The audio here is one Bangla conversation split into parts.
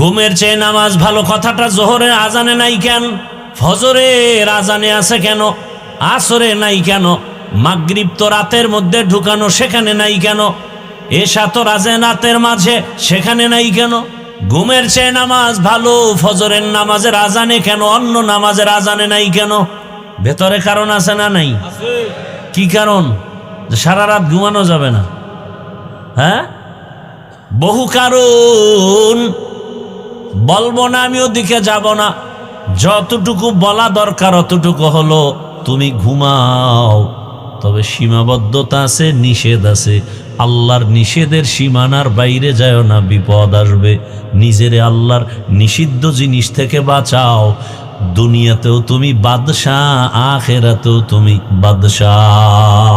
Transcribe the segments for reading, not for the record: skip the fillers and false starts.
ঘুমের চেয়ে নামাজ ভালো কথাটা জোহরের আজানে নাই কেন? ফজরের আজানে আছে কেন? আসরে নাই কেন? মাগরিব তো রাতের মধ্যে ঢুকানো, সেখানে নাই কেন? এশা তো রাতের মাঝে, সেখানে নাই কেন? ঘুমের চেয়ে নামাজ ভালো ফজরের নামাজের আজানে কেন, অন্য নামাজের আজানে নাই কেন? ভেতরে কারণ আছে না নাই? কি কারণ? সারা রাত ঘুমানো যাবে না? হ্যাঁ, বহু কারণ, বলবো না, আমি ওদিকে যাব না। যতটুকু বলা দরকার অতটুকু হলো, তুমি ঘুমাও, তবে সীমাবদ্ধতা আছে, নিষেধ আছে। আল্লাহর নিষেধের সীমানার বাইরে যায় না, বিপদ আসবে। নিজেরে আল্লাহর নিষিদ্ধ জিনিস থেকে বাঁচাও। দুনিয়াতেও তুমি বাদশাহ, আখিরাতেও তুমি বাদশাহ।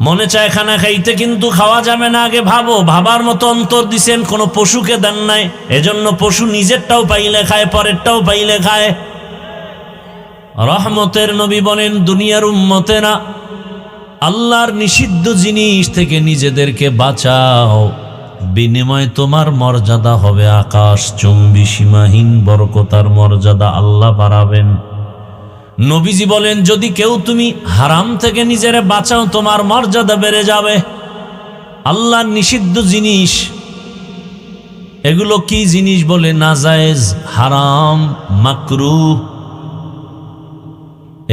মনে চায় খানা খাইতে, কিন্তু খাওয়া যাবে না। আগে ভাবো, ভাবার মতো অন্তর দিছেন, কোনো পশুকে দেন নাই। এজন্য পশু নিজেরটাও পাইলে খায়, পরেরটাও পাইলে খায়। রহমতের নবী বলেন, দুনিয়ার উম্মতেরা আল্লাহর নিষিদ্ধ জিনিস থেকে নিজেদেরকে বাঁচাও, বিনিময়ে তোমার মর্যাদা হবে আকাশ চুম্বি, সীমাহীন বরকতার মর্যাদা আল্লাহ বাড়াবেন। নবীজি বলেন, যদি কেউ তুমি হারাম থেকে নিজেরে বাঁচাও, তোমার মর্যাদা বেড়ে যাবে। আল্লাহর নিষিদ্ধ জিনিস, এগুলো কি জিনিস বলে? নাজায়েজ, হারাম, মাকরুহ,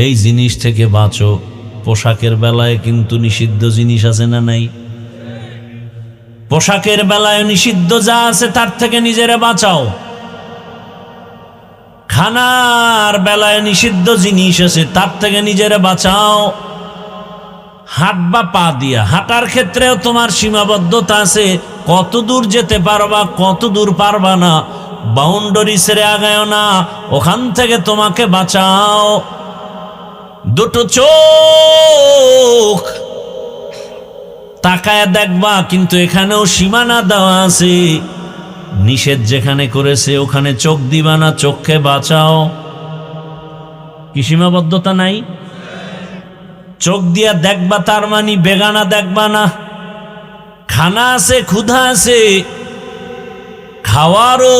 এই জিনিস থেকে বাঁচো। পোশাকের বেলায় কিন্তু নিষিদ্ধ জিনিস আছে না নাই? পোশাকের বেলায় নিষিদ্ধ যা আছে তার থেকে নিজেরে বাঁচাও। খানার বেলায় নিষিদ্ধ জিনিস আছে, তার থেকে নিজেরে বাঁচাও। হাঁটবা পা দিয়া, হাঁটার ক্ষেত্রেও তোমার সীমাবদ্ধতা আছে। কত দূর যেতে পারবা, কত দূর পারবা না, বাউন্ডারি ছেড়ে আগায় না, ওখান থেকে তোমাকে বাঁচাও। দুটো চোখ তাকায় দেখবা, কিন্তু এখানেও সীমানা দেওয়া আছে। নিষেধ যেখানে করেছে ওখানে চোখ দিবা না, চোখকে বাঁচাও। কি সীমাবদ্ধতা নাই? চোখ দিয়া দেখবা, তার মানে বেগানা দেখবা না। খানা আছে, ক্ষুধা আছে, খাওয়ারও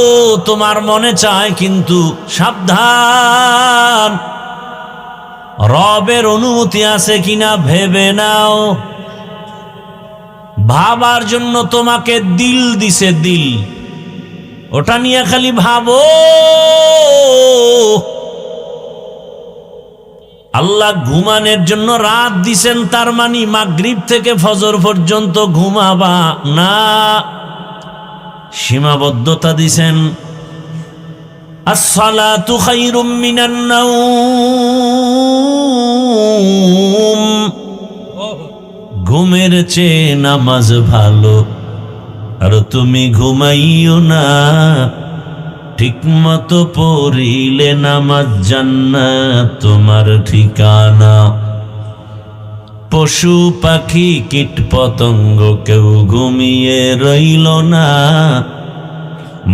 তোমার মনে চায়, কিন্তু সাবধান, রবের অনুমতি আছে কিনা ভেবে নাও। ভাবার জন্য তোমাকে দিল দিছে, দিল, ওটা নিয়ে খালি ভাবো। আল্লাহ ঘুমানোর জন্য রাত দিছেন, তার মানে মাগরিব থেকে ফজর পর্যন্ত ঘুমাবা না, সীমাবদ্ধতা দিছেন। আসসালাতু খায়রুম মিনান নাওম, ঘুমের চেয়ে নামাজ ভালো। আর তুমি ঘুমাইও না, ঠিক মতো পড়িলে নামাজ জান্নাত তোমার ঠিকানা। পশু পাখি কীট পতঙ্গ কেউ ঘুমিয়ে রইল না,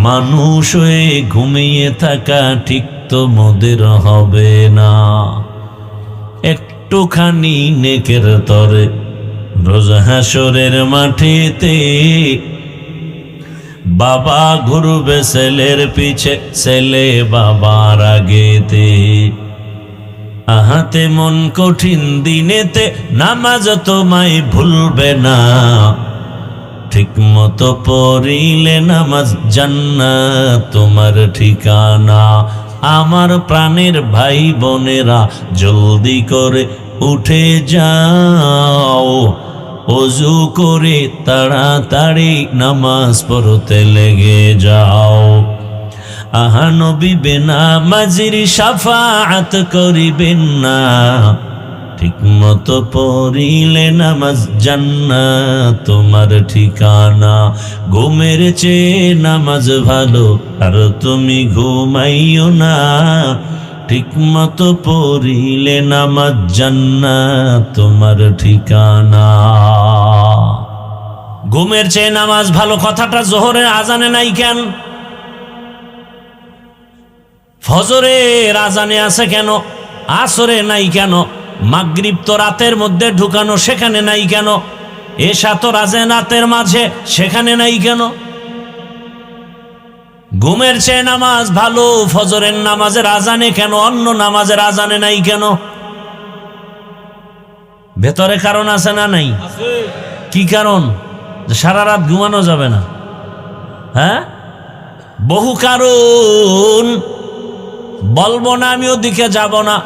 মানুষ হয়ে ঘুমিয়ে থাকা ঠিক তো মোদের হবে না। একটুখানি নেকের তরে রোজ হাসরের মাঠেতে, বাবা ঘুরবে ছেলের পিছে, ছেলে বাবার আগেতে। আহাতে মন কঠিন দিনেতে, নামাজ তোমায় ভুলবে না, ঠিক মতো পড়িলে নামাজ জান্নাত তোমার ঠিকানা। আমার প্রাণের ভাই বোনেরা, জলদি করে উঠে যাও, ওযু করে তাড়াতাড়ি নামাজ পড়তে লেগে যাও। আহা নবী বেনামাজির শাফাআত করিবেন না, ঠিক মতো পড়িলে নামাজ জান্নাত তোমার ঠিকানা। ঘুমের চেয়ে নামাজ ভালো, আর তুমি ঘুমাইও না, ঠিক মতো পড়িলে নামাজ জান্নাত তোমার ঠিকানা। ঘুমের চেয়ে নামাজ ভালো কথাটা জোহরের আজানে নাই কেন? ফজরের আজানে আছে কেন? আসরে নাই কেন? মাগরিব তো রাতের মধ্যে ঢুকানো, সেখানে নাই কেন? এশা তো রাতের মাঝে, সেখানে নাই কেন? ঘুমের চেয়ে নামাজ ভালো। ফজরের নামাজের আজানে কেন, অন্য নামাজের আজানে নাই কেন? ভেতরে কারণ আছে না নাই? কি কারণ? সারা রাত ঘুমানো যাবে না? হ্যাঁ, বহু কারণ, বলবো না, আমি ওদিকে যাব না।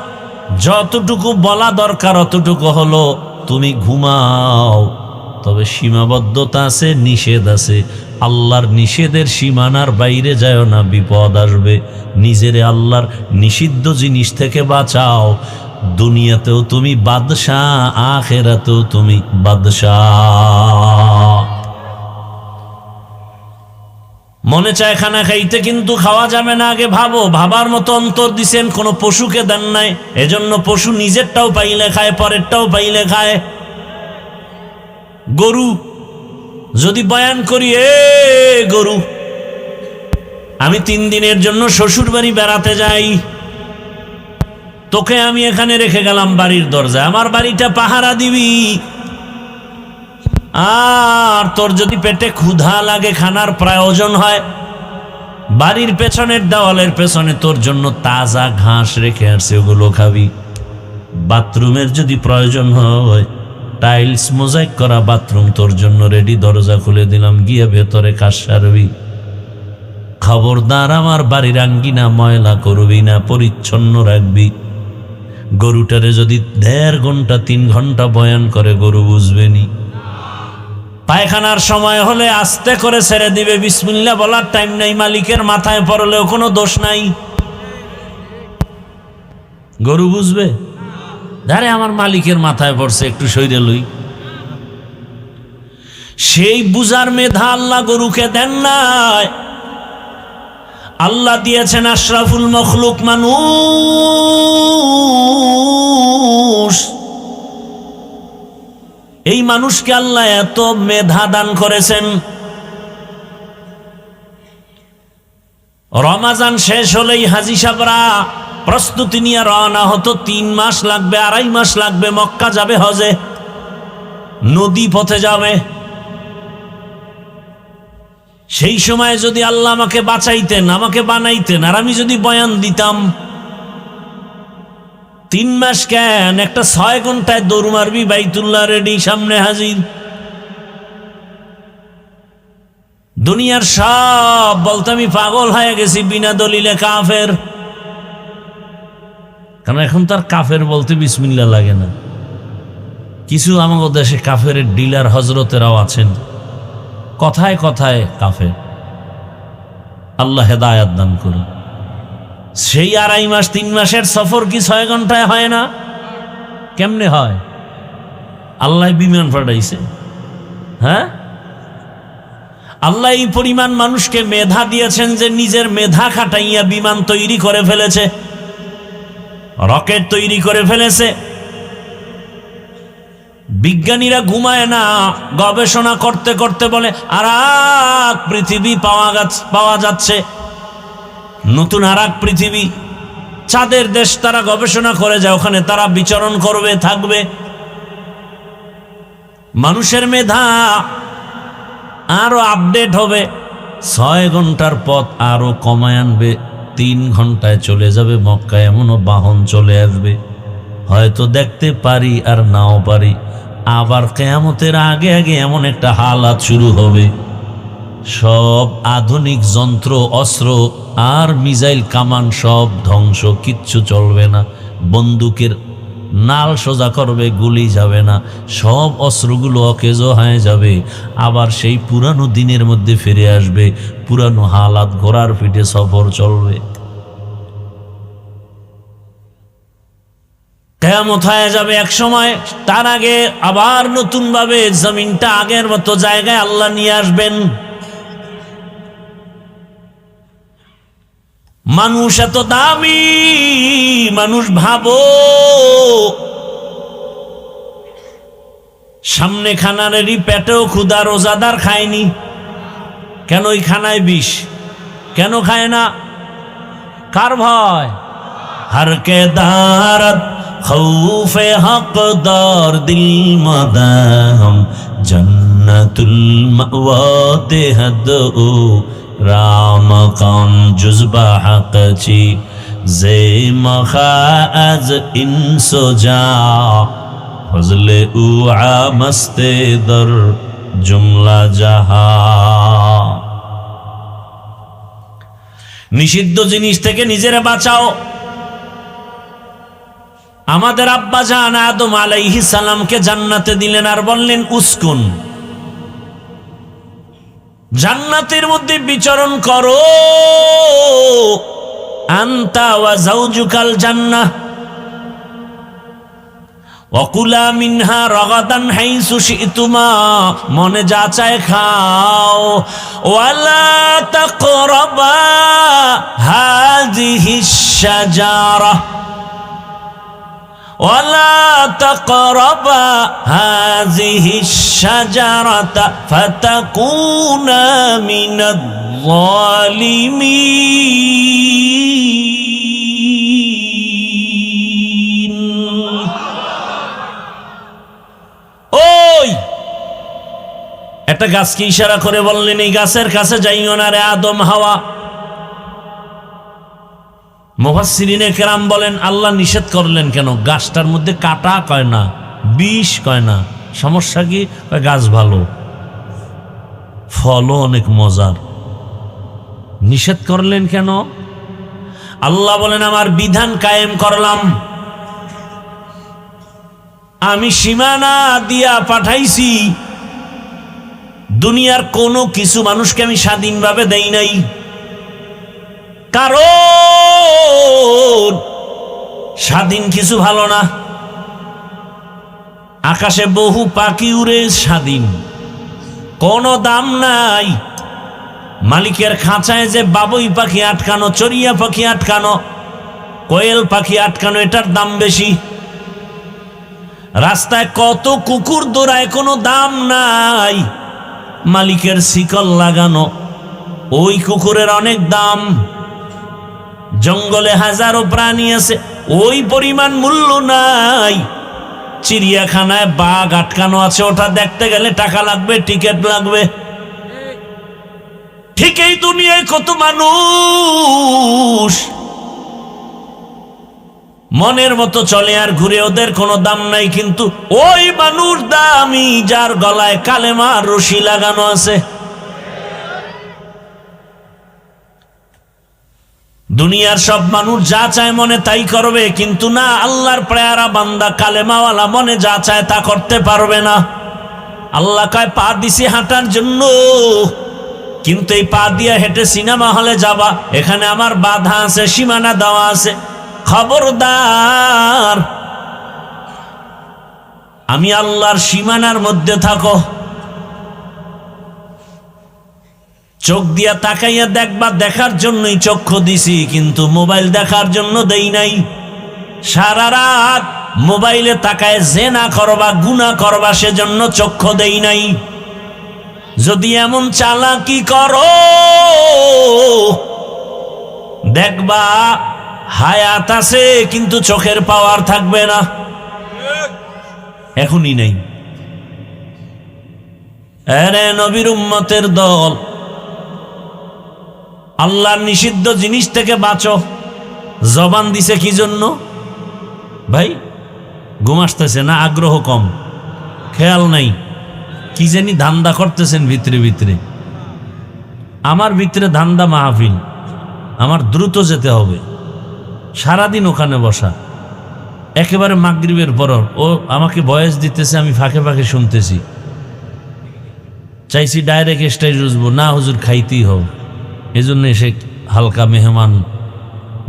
যতটুকু বলা দরকার অতটুকু হলো, তুমি ঘুমাও, তবে সীমাবদ্ধতা আছে, নিষেধ আছে। আল্লাহর নিষেধের সীমানার বাইরে যায় না, বিপদ আসবে। নিজেরে আল্লাহর নিষিদ্ধ জিনিস থেকে বাঁচাও। দুনিয়াতেও তুমি বাদশাহ, আখিরাতেও তুমি বাদশাহ। মনে চায় খানা খাইতে, কিন্তু খাওয়া যাবে না। আগে ভাবো। ভাবার মতো অন্তর দিছেন, কোনো পশুকে দেন নাই। এজন্য পশু নিজেরটাও পাইলে খায়, পরেরটাও পাইলে খায়। গরু যদি বয়ান করি, গরু, আমি 3 দিনের জন্য শ্বশুর বাড়ি বেড়াতে যাই, তোকে আমি এখানে রেখে গেলাম বাড়ির দরজায়, আমার বাড়িটা পাহারা দিবি। আর তোর যদি পেটে ক্ষুধা লাগে, খানার প্রয়োজন হয়, বাড়ির পেছনের দেওয়ালের পেছনে তোর জন্য তাজা ঘাস রেখে আসছে, ওগুলো খাবি। বাথরুমের যদি প্রয়োজন হয়, টাইলস মোজাইক করা বাথরুম তোর জন্য রেডি, দরজা খুলে দিলাম, গিয়ে ভেতরে কাজ সারবি। খবরদার আমার বাড়ির আঙ্গিনা ময়লা করবি না, পরিচ্ছন্ন রাখবি। গরুটারে যদি 1.5 ঘন্টা 3 ঘন্টা বয়ান করে, গরু বুঝবেনি। পায়খানার সময় হলে আস্তে করে ছেড়ে দিবে, বিসমিল্লাহ বলার টাইম নাই। মালিকের মাথায় পড়লেও কোনো দোষ নাই, গরু বুঝবে। আরে আমার মালিকের মাথায় পড়ছে, একটু সইরে লই। সেই বুঝার মেধা আল্লাহ গরুকে দেন নাই। আল্লাহ দিয়েছেন আশরাফুল মখলুক মানুষ। এই মানুষকে আল্লাহ এত মেধা দান করেছেন। রমাজান শেষ হলেই হাজী সাহেবরা প্রস্তুতি নিয়ে রওনা হতো। 3 মাস লাগবে, 2.5 মাস লাগবে, মক্কা যাবে হজে, নদী পথে যাবে। সেই সময় যদি আল্লাহ আমাকে বাঁচাইতেন, আমাকে বানাইতেন, আর আমি যদি বয়ান দিতাম, 3 মাস কেন, একটা 6 ঘন্টায় দৌড় মারবি, বাইতুল্লাহ রেডি, সামনে হাজির। দুনিয়ার সব বলতে আমি পাগল হয়ে গেছি, বিনা দলিলে কাফের। কারণ এখন তার কাফের বলতে বিসমিল্লাহ লাগে না। কিছু আমাদের দেশে কাফের ডিলার হজরতেরাও আছেন, কথায় কথায় কাফের। আল্লাহ হেদায়াত দান করুন। সেই 2.5 মাস 3 মাসের সফর কি 6 ঘন্টায় হয় না? কেমনে হয়? আল্লাহ বিমান পাঠাইছে। হ্যাঁ, আল্লাহ এই পরিমাণ মানুষকে মেধা দিয়েছেন যে নিজের মেধা খাটাইয়া বিমান তৈরি করে ফেলেছে, রকেট তৈরি করে ফেলেছে। বিজ্ঞানীরা ঘুমায় না, গবেষণা করতে করতে বলে আর এক পৃথিবী পাওয়া যাচ্ছে, নতুন আর এক পৃথিবী। চাঁদের দেশ তারা গবেষণা করে যায়, ওখানে তারা বিচরণ করবে, থাকবে। মানুষের মেধা আরো আপডেট হবে, 6 ঘন্টার পথ আরো কমায় আনবে, 3 ঘন্টায় চলে যাবে মক্কা। এমনও বাহন চলে আসবে, হয়তো দেখতে পারি আর নাও পারি। আবার কিয়ামতের আগে আগে এমন একটা হালাত শুরু হবে, সব আধুনিক যন্ত্র অস্ত্র আর মিসাইল কামান সব ধ্বংস, কিচ্ছু চলবে না। বন্দুকের নাল সোজা করবে, গুলি যাবে না, সব অস্ত্রগুলো অকেজ হয়ে যাবে। আবার সেই পুরানো দিনের মধ্যে ফিরে আসবে, পুরানো হালাত, ঘোড়ার পিঠে সফর চলবে। কিয়ামত হয়ে যাবে এক সময়। তার আগে আবার নতুন ভাবে জমিনটা আগের মতো জায়গায় আল্লাহ নিয়ে আসবেন। মানুষ এত দামি, মানুষ ভাবো, সামনে খানারেরই পেটেও ক্ষুধা, রোজাদার খায়নি কেন? ওই খানায় বিষ কেন খায় না? কার ভয়? हर के दारत खौफे हकदार दिल मदाम जन्नतुल मवा देहदो رام کان جزبہ حق چی زی مخا از انسو جا فضل او عامست در জুমলা জাহা। নিষিদ্ধ জিনিস থেকে নিজেরা বাঁচাও। আমাদের আব্বা জান আদম আলাইহিস সালামকে জান্নাতে দিলেন আর বললেন উসকুন, জান্নাতের মধ্যে বিচরণ করো, আনতা ওয়া যাওজুকাল জান্নাহ ওয়াকুলা মিনহা রাগাদান হাইসু শিতুমা, মনে যা চায় খাও, ওয়ালা তাকরাবা হাযিহিশ শাজারা ওয়ালা তাকরাবা হাযিহিশ শাজারাতা ফাতাকুনা মিনাজ যালিমিন। ওই একটা গাছকে ইশারা করে বললেন এই গাছের কাছে যাইও না রে আদম হাওয়া। মুফাসসিরিনে কেরাম বলেন আল্লাহ নিষেধ করলেন কেন? গাছটার মধ্যে কাটা কয় না, বিষ কয় না, সমস্যা কি? গাছ ভালো, ফলও অনেক মজার। নিষেধ করলেন কেন? আল্লাহ বলেন আমার বিধান কায়েম করলাম, আমি সীমানা দিয়া পাঠাইছি, দুনিয়ার কোনো কিছু মানুষকে আমি স্বাধীনভাবে দেই নাই। কারণ স্বাধীন কিছু ভালো না। আকাশে বহু পাখি উড়ে স্বাধীন, কোনো দাম নাই। মালিকের খাঁচায় যে বাবুই পাখি আটকানো, চড়িয়া পাখি আটকানো, কোয়েল পাখি আটকানো, এটার দাম বেশি। রাস্তায় কত কুকুর দৌড়ায়, কোনো দাম নাই। মালিকের শিকল লাগানো, ওই কুকুরের অনেক দাম। জঙ্গলে হাজারো প্রাণী আছে, ওই পরিমাণ মূল্য নাই। চিড়িয়াখানায় বাঘ আটকানো আছে, ওটা দেখতে গেলে টাকা লাগবে, টিকিট লাগবে। ঠিক এই দুনিয়ায় কত মানুষ মনের মতো চলে আর ঘুরে, ওদের কোনো দাম নাই। কিন্তু ওই মানুষ দামি যার গলায় কালেমার রশি লাগানো আছে। দুনিয়ার সব মানুষ যা চায় মনে তাই করবে, কিন্তু না, আল্লাহর প্রেয়ারা বান্দা কালেমাওয়ালা মনে যা চায় তা করতে পারবে না। আল্লাহ কয় পা দিছি হাঁটার জন্য, কিন্তু এই পা দিয়ে হেঁটে সিনেমা হলে যাবা, এখানে আমার বাধা আছে, সীমানা দেওয়া আছে। খবরদার, আমি আল্লাহর সীমানার মধ্যে থাকো। চোখ দিয়া তাকাইয়া দেখবা, দেখার জন্যই চক্ষু দিছি, কিন্তু মোবাইল দেখার জন্য দেই নাই। সারা রাত মোবাইলে তাকায় জেনা করবা, গুনাহ করবা, সেজন্য চক্ষু দেই নাই। যদি এমন চালাকি করো, দেখবা হায়াত আছে কিন্তু চোখের পাওয়ার থাকবে না, এখনই নেই। আরে নবীর উম্মতের দল, আল্লাহর নিষিদ্ধ জিনিস থেকে বাঁচো। জবান দিছে কি জন্য ভাই? ঘুম আসতেছে না, আগ্রহ কম, খেয়াল নাই, কি জানি ধান্দা করতেছেন ভিতরে ভিতরে। আমার ভিতরে ধান্দা মাহফিল, আমার দ্রুত যেতে হবে, সারাদিন ওখানে বসা। একেবারে মাগরিবের পর ও আমাকে ভয়েস দিতেছে, আমি ফাঁকে ফাঁকে শুনতেছি। চাইছি ডাইরেক্ট স্টেজ উঠবো, না হুজুর খাইতেই হোক, এই জন্য এসে হালকা মেহমান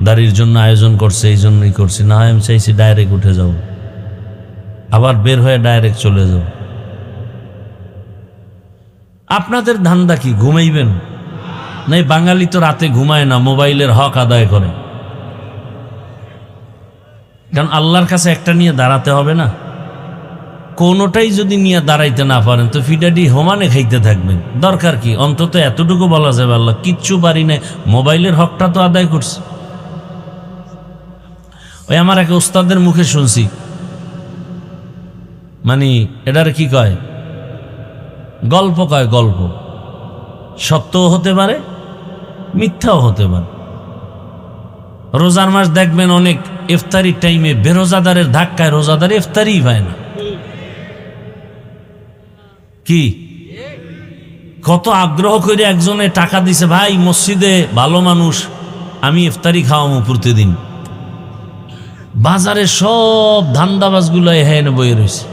দাঁড়ির জন্য আয়োজন করছে, এই জন্যই করছি। না আমি চাইছি ডাইরেক্ট উঠে যাও, আবার বের হয়ে ডাইরেক্ট চলে যাও। আপনাদের ধান্দা কি? ঘুমাইবেন? নাই, বাঙালি তো রাতে ঘুমায় না, মোবাইলের হক আদায় করে। কারণ আল্লাহর কাছে একটা নিয়ে দাঁড়াতে হবে না। কোনোটাই যদি নিয়ে দাঁড়াইতে না পারেন তো ফিডাডি হোমানে খাইতে থাকবেন। দরকার কি? অন্তত এতটুকু বলা যাবে আল্লাহ কিচ্ছু পারি না, মোবাইলের হকটা তো আদায় করছে। ওই আমার এক ওস্তাদের মুখে শুনছি, মানে এটার কি কয়, গল্প কয়, গল্প সত্যও হতে পারে মিথ্যাও হতে পারে। রোজার মাস দেখবেন অনেক ইফতারির টাইমে বেরোজাদারের ধাক্কায় রোজাদার ইফতারিই পায় না। কি কত আগ্রহ করে একজনে টাকা দিছে, ভাই মসজিদে ভালো মানুষ, আমি ইফতারি খাওয়াবো প্রতিদিন। বাজারে সব ধান্দাবাজগুলো এখানে বয়ে রয়েছে,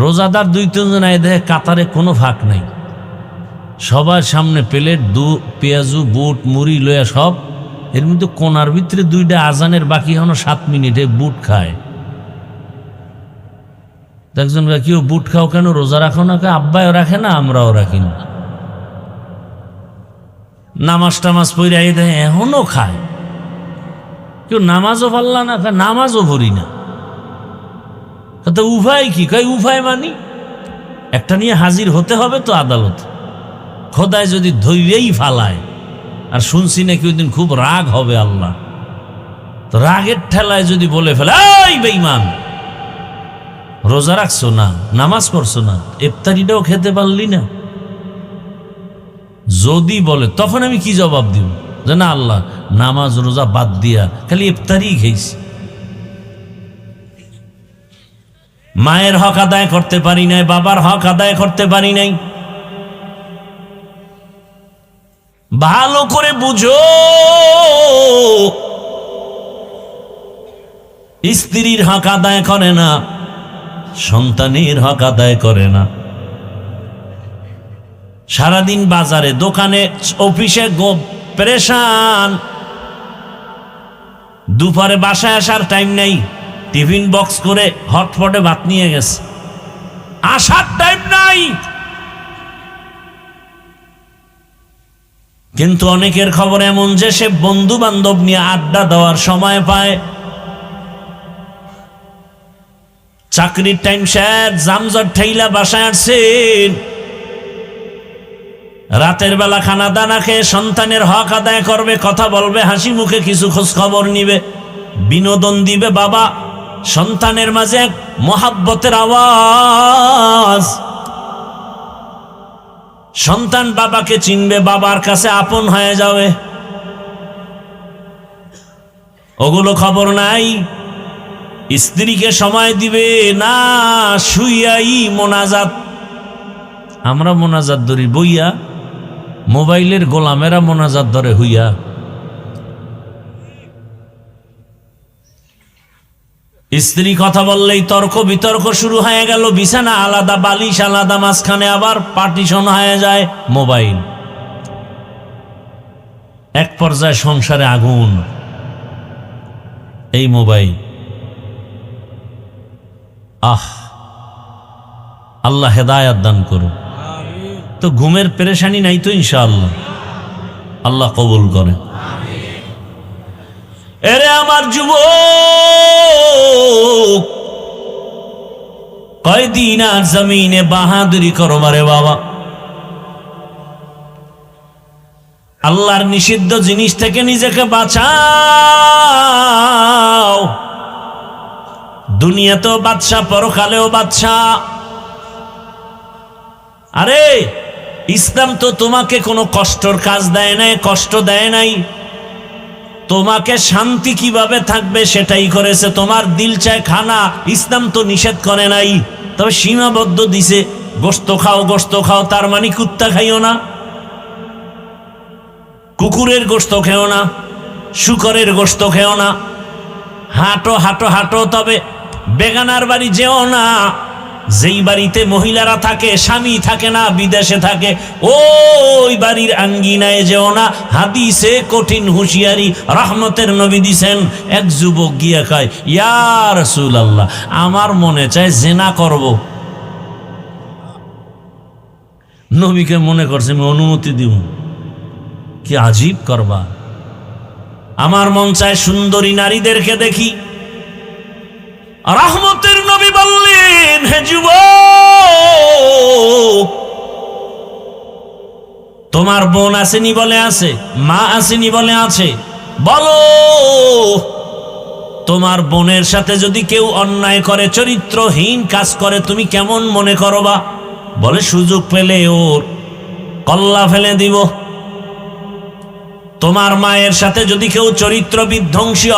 রোজাদার 2-3 জন দেখে কাতারে কোনো ফাঁক নাই, সবার সামনে প্লেট পেঁয়াজু বুট মুড়ি লইয়া সব, এর মধ্যে কোনার ভিতরে 2টা আজানের বাকি হলো 7 মিনিটে বুট খায়। একজন কেউ বুট খাও কেন, রোজা রাখো না? আব্বাও রাখে না, আমরাও রাখি না। নামাজ টামাজ পড়ে দেয় এখনো খায়। কেউ নামাজও পারলা না, নামাজও পড়ি না। তো উভয় কি কয়, উভয় মানি একটা নিয়ে হাজির হতে হবে তো আদালত, খোদায় যদি ধৈর্যই ফালায়। আর শুনছি নাকি ওই দিন খুব রাগ হবে আল্লাহ, তো রাগের ঠেলায় যদি বলে ফেলে, এই বেঈমান রোজা রাখছো না, নামাজ পড়ছো না, ইফতারিটাও খেতে পারলি না, যদি বলে তখন আমি কি জবাব দিব? যে না আল্লাহ নামাজ রোজা বাদ দিয়া খালি ইফতারি খেয়েছি, মায়ের হক আদায় করতে পারি নাই, বাবার হক আদায় করতে পারি নাই। ভালো করে বুঝো, স্ত্রীর হক আদায় করে না, সন্তানের হক আদায় করে না, সারাদিন বাজারে দোকানে অফিসে পেরেশান, দুপুরে বাসায় আসার টাইম নেই, টিফিন বক্স করে হটপটে ভাত নিয়ে গেছে, আসার টাইম নাই। কিন্তু অনেকের খবর এমন যে সে বন্ধু বান্ধব নিয়ে আড্ডা দেওয়ার সময় পায়, চাকরির টাইম শেষ, জামজট ঠেইলা বাসায় আসছেন, রাতের বেলা খানা দানা খেয়ে সন্তানের হক আদায় করবে, কথা বলবে, হাসি মুখে কিছু খোঁজ খবর নিবে, বিনোদন দিবে। বাবা সন্তানের মাঝে এক মহাব্বতের আওয়াজ, সন্তান বাবাকে চিনবে, বাবার কাছে আপন হয়ে যাবে, ওগুলো খবর নাই। স্ত্রীকে সময় দিবে না, শুইয়াই মোনাজাত। আমরা মোনাজাত ধরি বইয়া, মোবাইলের গোলামেরা মোনাজাত ধরে হইয়া। স্ত্রী কথা বললেই তর্ক বিতর্ক শুরু হয়ে গেল, বিছানা আলাদা, বালিশ আলাদা, মাঝখানে আবার পার্টিশন হয়ে যায় মোবাইল। এক পর্যায়ে সংসারে আগুন, এই মোবাইল। আল্লাহ হেদায়াত দান করুন। তো ঘুমের পেরেশানি নাই তো ইনশাআল্লাহ, আল্লাহ কবুল করে। এরে আমার যুবক, কয়দিন আর জমিনে বাহাদুরি করবারে বাবা, আল্লাহর নিষিদ্ধ জিনিস থেকে নিজেকে বাঁচাও। দুনিয়াতেও বাদশা, পরকালেও বাদশা। আরে ইসলাম তো তোমাকে কোনো কষ্টর কাজ দেয় নাই, কষ্ট দেয় নাই, তোমাকে শান্তি কিভাবে থাকবে সেটাই করেছে। তোমার দিল চায় খানা, ইসলাম তো নিষেধ করে নাই, তবে সীমাবদ্ধ দিছে। গোশত খাও, গোশত খাও, তার মানে কুত্তা খাইও না, কুকুরের গোশত খেও না, শুকরের গোশত খেও না, হাঁটো হাঁটো হাঁটো, তবে বেগানার বাড়ি যেও না। যেই বাড়িতে মহিলারা থাকে, স্বামী থাকে না, বিদেশে থাকে, ওই বাড়ির আঙ্গিনায় যেও না। হাদিসে কঠিন হুঁশিয়ারি রহমতের নবী দিছেন। এক যুবক গিয়া কয়, ইয়া রাসূলুল্লাহ, আমার মনে চায় জেনা করব। নবীকে মনে করছে আমি অনুমতি দিব, কি আজীব করবা। আমার মন চায় সুন্দরী নারীদেরকে দেখি। রহমতের নবী বললেন, হে যুবক, তোমার বোন আসেনি বলে আছে, মা আসেনি বলে আছে, বলো তোমার বোনের সাথে যদি কেউ অন্যায় করে, চরিত্রহীন কাজ করে, তুমি কেমন মনে করবা? বলে সুযোগ পেলে ওর কল্লা ফেলে দিব। তোমার মায়ের সাথে যদি কেউ চরিত্র বিধ্বংসী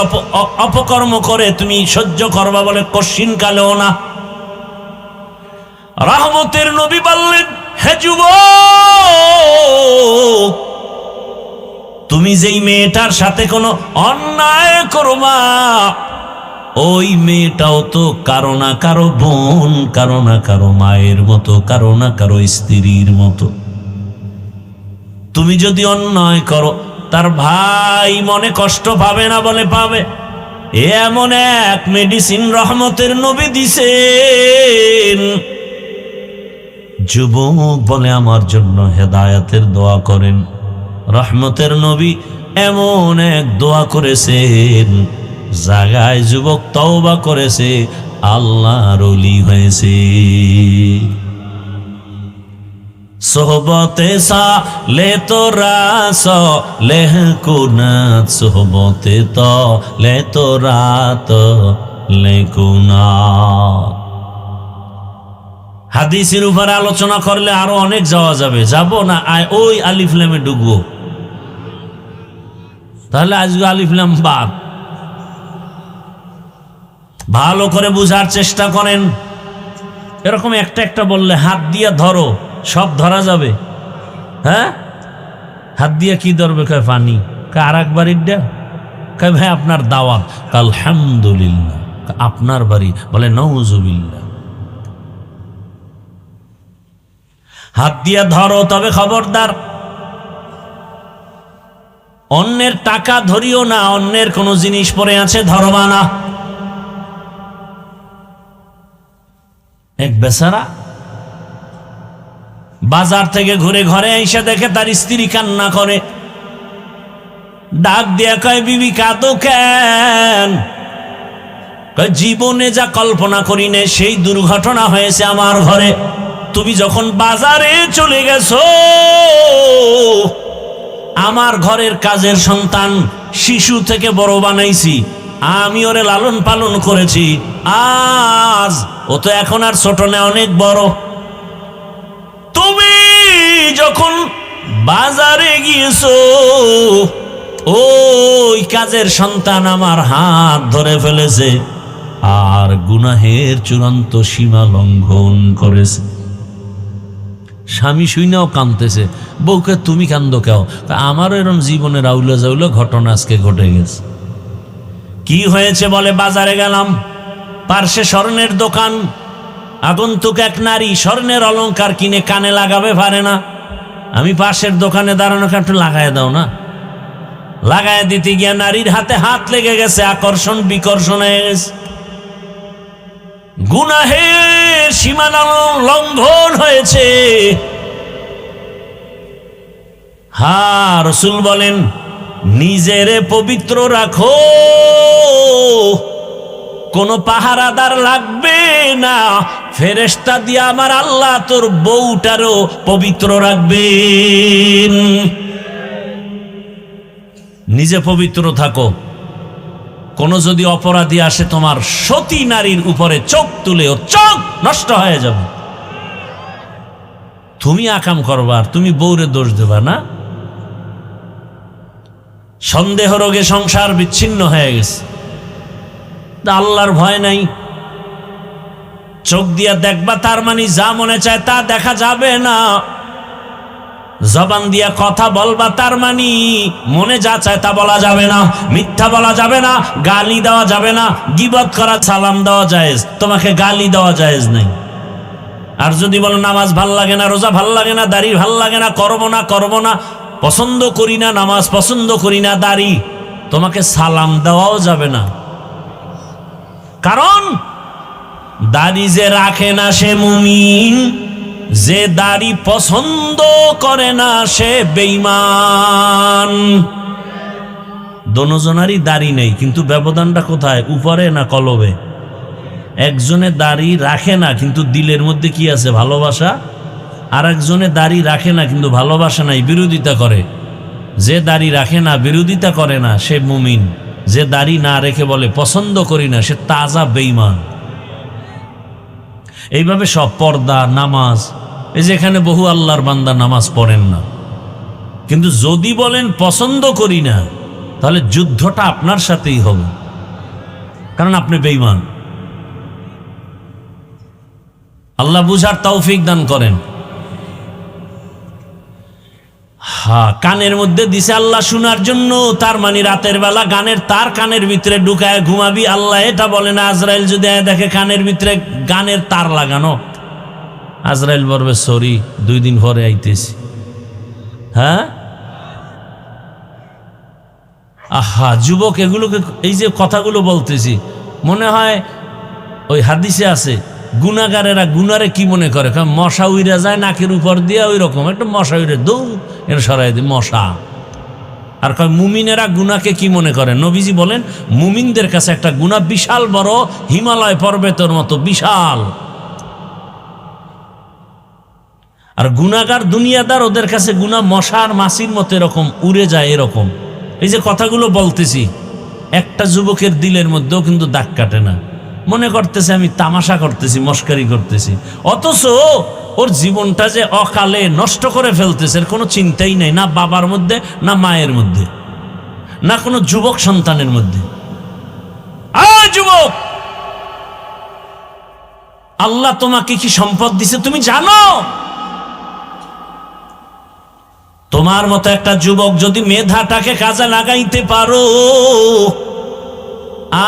অপকর্ম করে তুমি সহ্য করবা বলে কশিন কালেও না। রহমতের নবী বললেন, হে যুবক, তুমি যেই মেয়েটার সাথে কোনো অন্যায় করবা ওই মেয়েটাও তো কারো না কারো বোন, কারো না কারো মায়ের মতো, কারো না কারো স্ত্রীর মতো। তুমি যদি অন্যায় করো তার ভাই মনে কষ্ট পাবে না বলে পাবে। এমন এক মেডিসিন রহমতের নবী দিছেন। যুবক বলে আমার জন্য হেদায়েতের দোয়া করেন। রহমতের নবী এমন এক দোয়া করেছেন, জাগায় যুবক তওবা করেছে, আল্লাহর ওলি হয়েছে। সোহবতে সালে তোরা লেহ কুনাত, সোহবতে তো লে তোরা তো লে কুনাত। হাদিসের উপর আলোচনা করলে আরো অনেক যাওয়া যাবে, যাব না, ওই আলিফ লামে ঢুকবো, তাহলে আজকে আলিফ লাম বাদ। ভালো করে বুঝার চেষ্টা করেন। এরকম একটা একটা বললে হাত দিয়ে ধরো, সব ধরা যাবে। হ্যাঁ, হাত দিয়ে কি ধরবে? কয় পানি। আর একবার ইডা কয় ভাই আপনার দাওয়াত। আলহামদুলিল্লাহ। আপনার বাড়ি? বলে নাউজুবিল্লাহ। হাত দিয়ে ধরো, তবে খবরদার অন্যের টাকা ধরিও না, অন্যের কোনো জিনিস পড়ে আছে ধরবা না। এক বেচারা বাজার থেকে ঘুরে ঘরে এসে দেখে তার স্ত্রী কান্না করে। ডাক দিয়া কয়, বিবি কাঁদো কেন? কয়, জীবনে যা কল্পনা করি না সেই দুর্ঘটনা হয়েছে আমার ঘরে। তুমি যখন বাজারে চলে গেছো, আমার ঘরের কাজের সন্তান শিশু থেকে বড় বানাইছি, আমি ওরে লালন পালন করেছি, আজ ও তো এখন আর ছোট না, অনেক বড়। তুমি যখন বাজারে গিয়েছো, ওই কাজের সন্তান আমার হাত ধরে ফেলেছে আর গুনাহের চূড়ান্ত সীমা লঙ্ঘন করেছে। স্বামী শুইনাও কাঁদতেছে, বউকে তুমি কান্দো কেউ? আমারও এরকম জীবনের আউলা জাউলা ঘটনা আজকে ঘটে গেছে। কি হয়েছে? বলে বাজারে গেলাম, পার্শ্বে স্বর্ণের দোকান, আগন্তুক এক নারী স্বর্ণের অলংকার কিনে কানে লাগাবে পারে না। আমি পাশের দোকানে দাঁড়ানো, একটু লাগায় দাও না। লাগায় দিতে গিয়া নারীর হাতে হাত লেগে গেছে, আকর্ষণ বিকর্ষণ হয়ে গেছে, গুনাহের সীমানা লঙ্ঘন হয়েছে। হ্যাঁ, রাসূল বলেন, নিজেরে পবিত্র রাখো, কোনো পাহারাদার লাগবে না, ফেরেশতা দিয়ে আমার আল্লাহ তোর বউটারও পবিত্র রাখবেন। নিজে পবিত্র থাকো। কোনো যদি অপরাধী আসে তোমার সতী নারীর উপরে চোখ তুলে ওর চোখ নষ্ট হয়ে যাবে। তুমি আকাম করবার, তুমি বউরে দোষ দেবা না। সন্দেহ রোগে সংসার বিচ্ছিন্ন হয়ে গেছে, আল্লাহর ভয় নাই। চোখ দিয়া দেখবা, তার মানে যা মনে চায় তা দেখা যাবে না। জবান দিয়া কথা বলবা, তার মানে মনে যা চায় তা বলা যাবে না। মিথ্যা বলা যাবে না, গালি দেওয়া যাবে না, গীবত করা, সালাম দেওয়া জায়েজ, তোমাকে গালি দেওয়া জায়েজ নেই। আর যদি বলো নামাজ ভাল লাগে না, রোজা ভাল লাগে না, দাড়ি ভাল লাগে না, করবো না, পছন্দ করি না নামাজ, পছন্দ করি না দাড়ি, তোমাকে সালাম দেওয়াও যাবে না। কারণ দাড়ি যে রাখে না সে মুমিন, যে দাড়ি পছন্দ করে না সে বেঈমান। দোনোজনারই দাড়ি নেই, কিন্তু ব্যবধানটা কোথায়? উপরে না কলবে? একজনে দাড়ি রাখে না কিন্তু দিলের মধ্যে কি আছে? ভালোবাসা। আর একজনে দাড়ি রাখে না কিন্তু ভালোবাসা নাই, বিরোধিতা করে। যে দাড়ি রাখে না, বিরোধিতা করে না, সে মুমিন। যে দাড়ি না রেখে বলে পছন্দ করি না, সে তাজা বেঈমান। এইভাবে সব পর্দা, নামাজ, এই যে এখানে বহু আল্লাহর বান্দা নামাজ পড়েন না, কিন্তু যদি বলেন পছন্দ করি না, তাহলে যুদ্ধটা আপনার সাথেই হবে, কারণ আপনি বেঈমান। আল্লাহ বুঝার তৌফিক দান করেন। হ্যাঁ, কানের মধ্যে দিছে আল্লাহ শোনার জন্য, তার মানে রাতের বেলা গানের তার কানের ভিতরে ঢুকায় ঘুমাবি। আল্লাহ এটা বলে না। আজরাইল যদি দেখে কানের ভিতরে গানের তার লাগানো, আজরাইল বলবে সরি, 2 দিন পরে আইতেছি। হ্যাঁ, আহা যুবক, এগুলোকে এই যে কথাগুলো বলতেছি, মনে হয় ওই হাদিসে আছে গুনাগারেরা গুনারে কি মনে করে, মশা উইরা যায় নাকের উপর দিয়ে, ওই রকম একটা মশা উইরে দৌড় এটা সরাই দি মশা। আর কয় মুমিনেরা গুনাকে কি মনে করে? নবীজি বলেন মুমিনদের কাছে একটা গুনাহ বিশাল বড়, হিমালয় পর্বতের মতো বিশাল। আর গুনাহগার দুনিয়াদার, ওদের কাছে গুনাহ মশার মাছির মতো এরকম উড়ে যায়। এরকম এই যে কথাগুলো বলতেছি, একটা যুবকের দিলের মধ্যেও কিন্তু দাগ কাটে না, মনে করতেছে আমি তামাশা করতেছি, মস্কারি করতেছি, অথচ ওর জীবনটা যে অকালে নষ্ট করে ফেলতেছে এর কোনো চিন্তাই নাই, না বাবার মধ্যে, না মায়ের মধ্যে, না কোনো যুবক সন্তানের মধ্যে। যুবক, আল্লাহ তোমাকে কি সম্পদ দিছে তুমি জানো? তোমার মতো একটা যুবক যদি মেধাটাকে কাজে লাগাইতে পারো,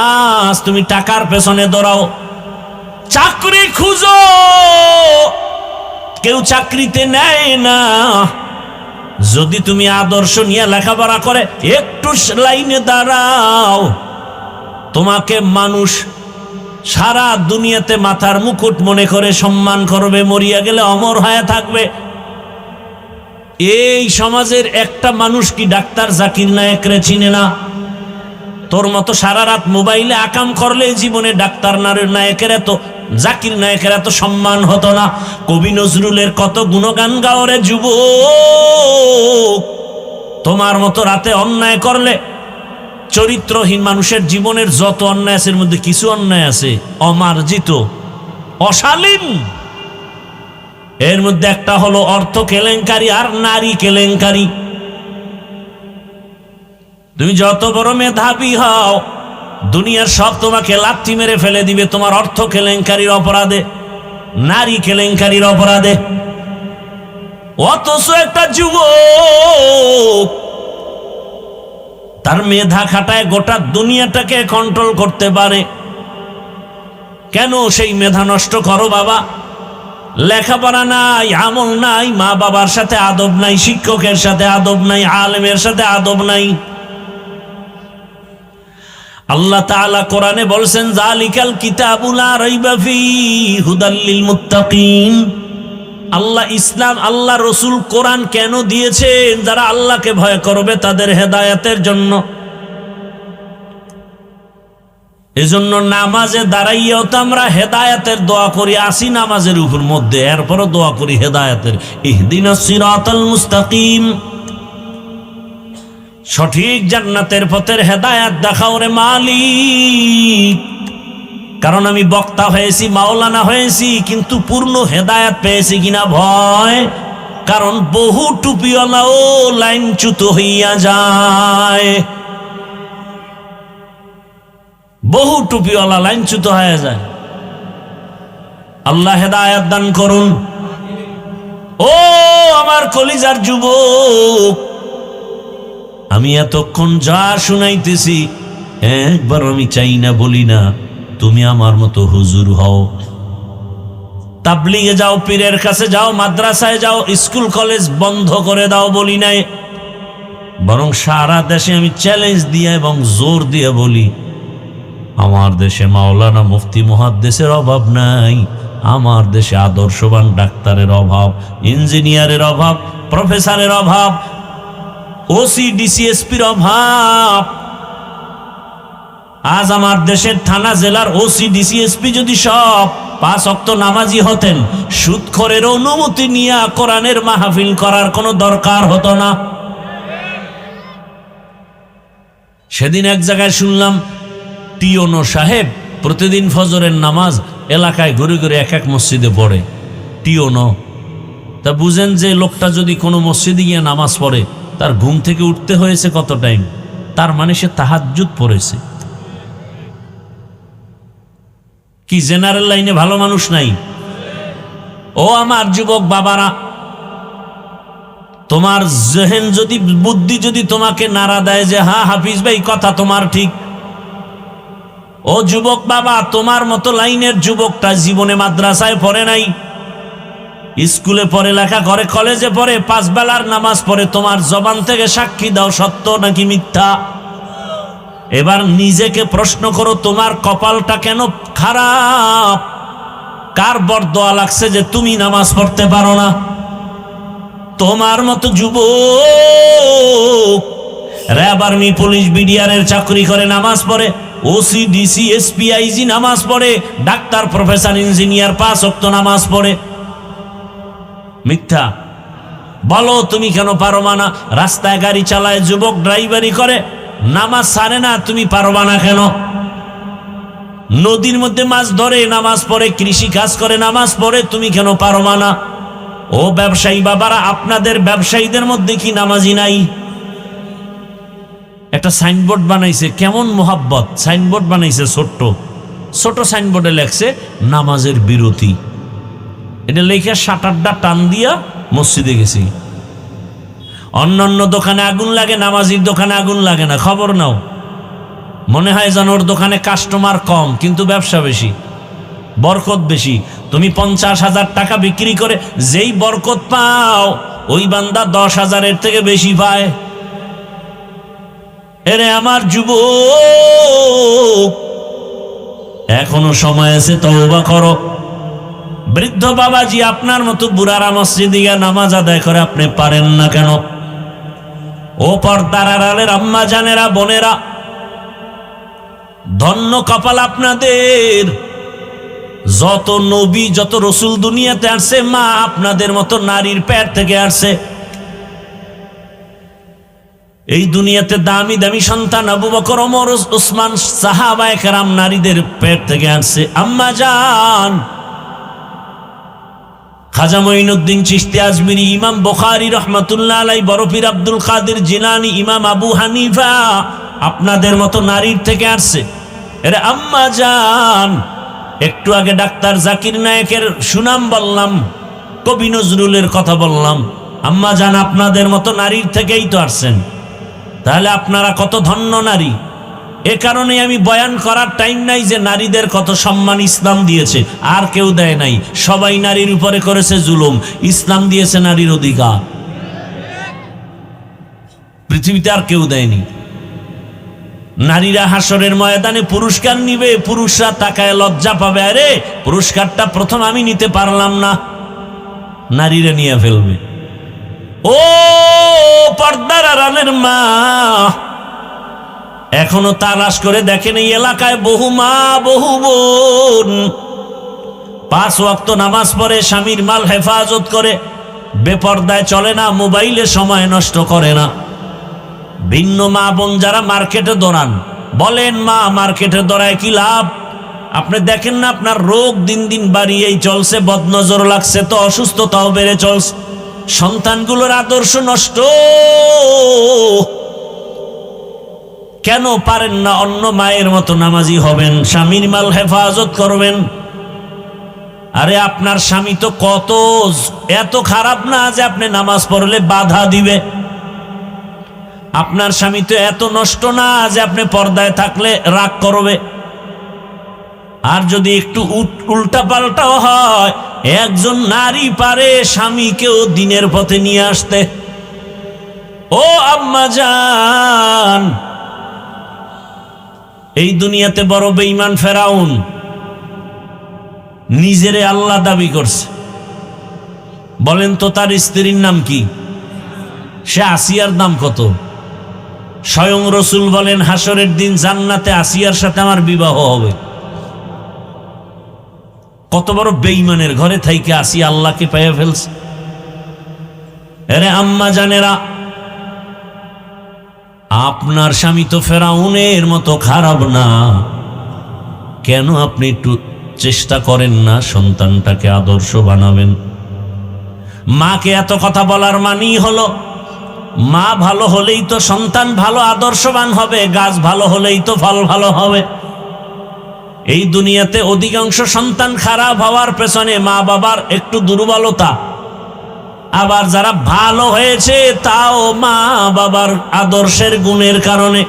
আজ তুমি টাকার পেছনে দৌড়াও, চাকরি খুঁজো, কেউ চাকরিতে নেয় না। যদি তুমি আদর্শ নিয়ে লেখাপড়া করে একটু লাইনে দাঁড়াও, তোমাকে মানুষ সারা দুনিয়াতে মাথার মুকুট মনে করে সম্মান করবে, মরিয়া গেলে অমর হয়ে থাকবে। এই সমাজের একটা মানুষ কি ডাক্তার জাকির নায়েকরে চিনে না? তোর মতো সারা রাত মোবাইলে আকাম করলে জীবনে ডাক্তার নায়কের এত, জাকির নায়কের এত সম্মান হতো না। কবি নজরুলের কত গুণগান গাওরে যুবক, তোমার মতো রাতে অন্যায় করলে, চরিত্রহীন মানুষের জীবনের যত অন্যায় আছে এর মধ্যে কিছু অন্যায় আছে অমার্জিত, অশালীন। এর মধ্যে একটা হলো অর্থ কেলেঙ্কারি আর নারী কেলেঙ্কারি। তুমি যত বড় মেধাবী হও, দুনিয়ার সব তোমাকে লাথি মেরে ফেলে দিবে তোমার অর্থ কেলেঙ্কারির অপরাধে, নারী কেলেঙ্কারির অপরাধে। অথচ একটা যুবক তার মেধা খাটায় গোটা দুনিয়াটাকে কন্ট্রোল করতে পারে। কেন সেই মেধা নষ্ট করো বাবা? লেখাপড়া নাই, আমল নাই, মা বাবার সাথে আদব নাই, শিক্ষকের সাথে আদব নাই, আলেমের সাথে আদব নাই। আল্লাহ তাআলা কোরআনে বলছেন যালিকাল কিতাবু লা রাইবা ফীহি হুদাল লিল মুত্তাকিন। আল্লাহ ইসলাম, আল্লাহ রসুল কোরআন কেন দিয়েছেন? যারা আল্লাহকে ভয় করবে তাদের হেদায়েতের জন্য। এজন্য নামাজে দাঁড়াইয়াও তো আমরা হেদায়েতের দোয়া করি, আসি নামাজের উপর মধ্যে, এরপরও দোয়া করি হেদায়েতের, ইহদিনাস সিরাতাল মুস্তাকিম, সঠিক জান্নাতের পথের হেদায়েত দেখাও রে মালিক। কারণ আমি বক্তা হয়েছি, মাওলানা হয়েছি, কিন্তু পূর্ণ হেদায়েত পেয়েছি কিনা ভয়। কারণ বহু টুপিওয়ালাও লাইনচ্যুত হইয়া যায়, বহু টুপিওয়ালা লাইনচ্যুত হয়ে যায়। আল্লাহ হেদায়েত দান করুন। ও আমার কলিজার যুবক, আমি এতক্ষণ যা শুনাইতেছি একবার আমি চাই না, বলি না তুমি আমার মতো হুজুর হও, তাবলিগে যাও, পীরের কাছে যাও, মাদ্রাসায় যাও, স্কুল কলেজ বন্ধ করে দাও বলি নাই। বরং সারা দেশে আমি চ্যালেঞ্জ দিয়ে এবং জোর দিয়ে বলি, আমার দেশে মাওলানা মুফতি মুহাদ্দিসের অভাব নাই, আমার দেশে আদর্শবান ডাক্তারের অভাব, ইঞ্জিনিয়ারের অভাব, প্রফেসরের অভাব, ওসি ডিসিএসপির অভাব। আজ আমার দেশের থানা জেলার ওসি ডিসিএসপি যদি সব 5 ওয়াক্ত নামাজি হতেন, সুদখোরের অনুমতি নিয়ে কোরআনের মাহফিল করার কোনো দরকার হতো না। সেদিন এক জায়গায় শুনলাম টিওনো সাহেব প্রতিদিন ফজরের নামাজ এলাকায় ঘুরে ঘুরে এক এক মসজিদে পড়ে। টিওনো, তা বুঝেন যে লোকটা যদি কোনো মসজিদে গিয়ে নামাজ পড়ে তার ঘুম থেকে উঠতে হয়েছে কত টাইম, তার মানে সে তাহাজ্জুদ পড়েছে। কি জেনারেল লাইনে ভালো মানুষ নাই? ও আমার যুবক বাবারা, তোমার জেহেন যদি, বুদ্ধি যদি তোমাকে নাড়া দেয় যে হ্যাঁ হাফিজ ভাই কথা তোমার ঠিক, ও যুবক বাবা, তোমার মতো লাইনের যুবকটা জীবনে মাদ্রাসায় পড়ে নাই, স্কুলে পড়ে, লেখা করে, কলেজে পড়ে, 5 বেলার নামাজ পড়ে, তোমার জবান থেকে সাক্ষী দাও সত্য নাকি মিথ্যা। এবার নিজেকে প্রশ্ন করো, তোমার কপালটা কেন খারাপ? কার বরদোয়া লাগছে যে তুমি নামাজ পড়তে পারো না? তোমার মতো যুবক র্যাব, আর্মি, পুলিশ, বিডিআরের চাকরি করে, নামাজ পড়ে, ওসি, ডিসি, এসপি, আইজি নামাজ পড়ে, ডাক্তার, প্রফেসর, ইঞ্জিনিয়ার 5 ওয়াক্ত নামাজ পড়ে। মিথ্যা বলো, তুমি কেন পারবা না? রাস্তায় গাড়ি চালায় যুবক, ড্রাইভারি করে, নামাজ ছাড়ে না, তুমি পারবা না কেন? নদীর মধ্যে মাছ ধরে নামাজ পড়ে, কৃষি কাজ করে নামাজ পড়ে, তুমি কেন পারবা না? ও ব্যবসায়ী বাবারা, আপনাদের ব্যবসায়ীদের মধ্যে কি নামাজি নাই? একটা সাইনবোর্ড বানাইছে, কেমন মোহাব্বত, সাইনবোর্ড বানাইছে, ছোট্ট ছোট সাইনবোর্ডে লেখছে নামাজের বিরতি। এটা লেখা শাটারটা টান দিয়া মসজিদে গেছি। অন্যান্য দোকানে আগুন লাগে, নামাজির দোকানে আগুন লাগে না। খবর নাও, মনে হয় যেন ওর দোকানে কাস্টমার কম কিন্তু ব্যবসা বেশি, বরকত বেশি। তুমি 50,000 টাকা বিক্রি করে যেই বরকত পাও, ওই বান্দা 10,000-এর থেকে বেশি পায়। এরে আমার যুবক, এখনো সময় আছে, তওবা করো। বৃদ্ধ বাবাজি, আপনার মতো বুড়ারা মসজিদে গিয়ে নামাজ আদায় করে, আপনি পারেন না কেন? ও পর্দার আড়ালের আম্মা জানেরা, বোনেরা, ধন্য কপাল আপনাদের। যত নবী, যত রসুল দুনিয়াতে আসছে, মা আপনাদের মতো নারীর পেট থেকে আসছে। এই দুনিয়াতে দামি দামি সন্তান আবু বকর, ওমর, উসমান, সাহাবায়ে কেরাম নারীদের পেট থেকে আসছে। আম্মা জান, খাজা মঈনুদ্দিন চিশতি আজমিরি, ইমাম বুখারী রহমাতুল্লাহ আলাইহি, বড় পীর আব্দুল কাদের জিলানী, ইমাম আবু হানিফা আপনাদের মতো নারীর থেকে আসছে। এরে আম্মা জান, একটু আগে ডাক্তার জাকির নায়েকের সুনাম বললাম, কবি নজরুলের কথা বললাম। আম্মা জান, আপনাদের মতো নারীর থেকেই তো আসছেন। তাহলে আপনারা কত ধন্য নারী। এ কারণে আমি বয়ান করার টাইম নাই যে নারীদের কত সম্মান ইসলাম দিয়েছে, আর কেউ দেয় নাই। সবাই নারীর উপরে করেছে জুলুম, ইসলাম দিয়েছে নারীর অধিকার, পৃথিবীতে আর কেউ দেয়নি। নারীরা হাসরের ময়দানে পুরস্কার নিবে, পুরুষরা তাকায় লজ্জা পাবে, আরে পুরস্কারটা প্রথম আমি নিতে পারলাম না, নারীরা নিয়ে ফেলবে। ও পর্দার আড়ালের মা, এখনো তালাশ করে দেখেন এই এলাকায় বহু মা, বহু বোন 5 ওয়াক্ত নামাজ পড়ে, স্বামীর মাল হেফাজত করে, বেপর্দায় চলে না, মোবাইলে সময় নষ্ট করে না। ভিন্ন মা বোন যারা মার্কেটে দৌড়ান, বলেন মা মার্কেটে দৌড়ায় কি লাভ? আপনি দেখেন না আপনার রোগ দিন দিন বাড়িয়েই চলছে, বদনজর লাগছে তো, অসুস্থতাও বেড়ে চলছে, সন্তানগুলোর আদর্শ নষ্ট। কেন পারেন না অন্য মায়ের মতো নামাজি হবেন, স্বামীর মাল হেফাজত করবেন? আরে আপনার স্বামী তো কত এত খারাপ না যে আপনি নামাজ পড়লে বাধা দিবে। আপনার স্বামী তো এত নষ্ট না যে আপনি পর্দায় থাকলে রাগ করবে। আর যদি একটু উল্টা পাল্টাও হয়, একজন নারী পারে স্বামীকেও দিনের পথে নিয়ে আসতে। ও আম্মা জান, এই দুনিয়াতে বড় বেঈমান ফেরাউন নিজেরে আল্লাহ দাবি করছে। বলেন তো তার স্ত্রীর নাম কি? সে আসিয়ার দাম কত? স্বয়ং রসুল বলেন হাসরের দিন জান্নাতে আসিয়ার সাথে আমার বিবাহ হবে। কত বড় বেঈমানের ঘরে থাইকে আসিয়া আল্লাহকে পেয়ে ফেলছে। আরে আম্মা জানেরা, আপনার স্বামী তো ফেরাউনের মতো খারাপ না, কেন আপনি একটু চেষ্টা করেন না সন্তানটাকে আদর্শ বানাবেন? মাকে এত কথা বলার মানেই হলো মা ভালো হলেই তো সন্তান ভালো আদর্শবান হবে, গাছ ভালো হলেই তো ফল ভালো হবে। এই দুনিয়াতে অধিকাংশ সন্তান খারাপ হওয়ার পেছনে মা বাবার একটু দুর্বলতা, আবার যারা ভালো হয়েছে তাও মা বাবার আদর্শের গুণের কারণে।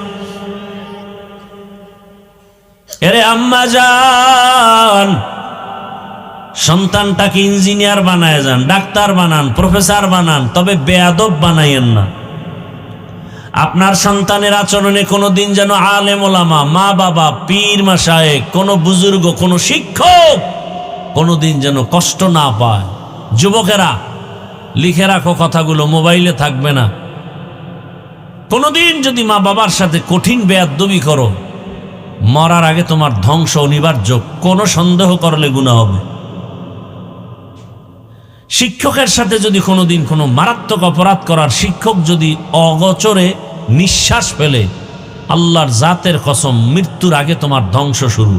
এরে আম্মা জান, সন্তানটাকে ইঞ্জিনিয়ার বানায় যান, ডাক্তার বানান, প্রফেসর বানান, তবে বেয়াদব বানাইয়েন না। আপনার সন্তানের আচরণে কোনোদিন যেন আলেম ওলামা, মা বাবা, পীর মাশায়েখ, কোনো বুজুর্গ, কোনো শিক্ষক কোনোদিন যেন কষ্ট না পায়। যুবকেরা লিখে রাখো কথাগুলো, মোবাইলে থাকবে না। কোনোদিন যদি মা বাবার সাথে কঠিন বেয়াদবি করো, মরার আগে তোমার ধ্বংস অনিবার্য, কোনো সন্দেহ করলে গুনাহ হবে। শিক্ষকের সাথে যদি কোনোদিন কোনো মারাত্মক অপরাধ করার, শিক্ষক যদি অগোচরে নিঃশ্বাস ফেলে, আল্লাহর জাতের কসম মৃত্যুর আগে তোমার ধ্বংস শুরু।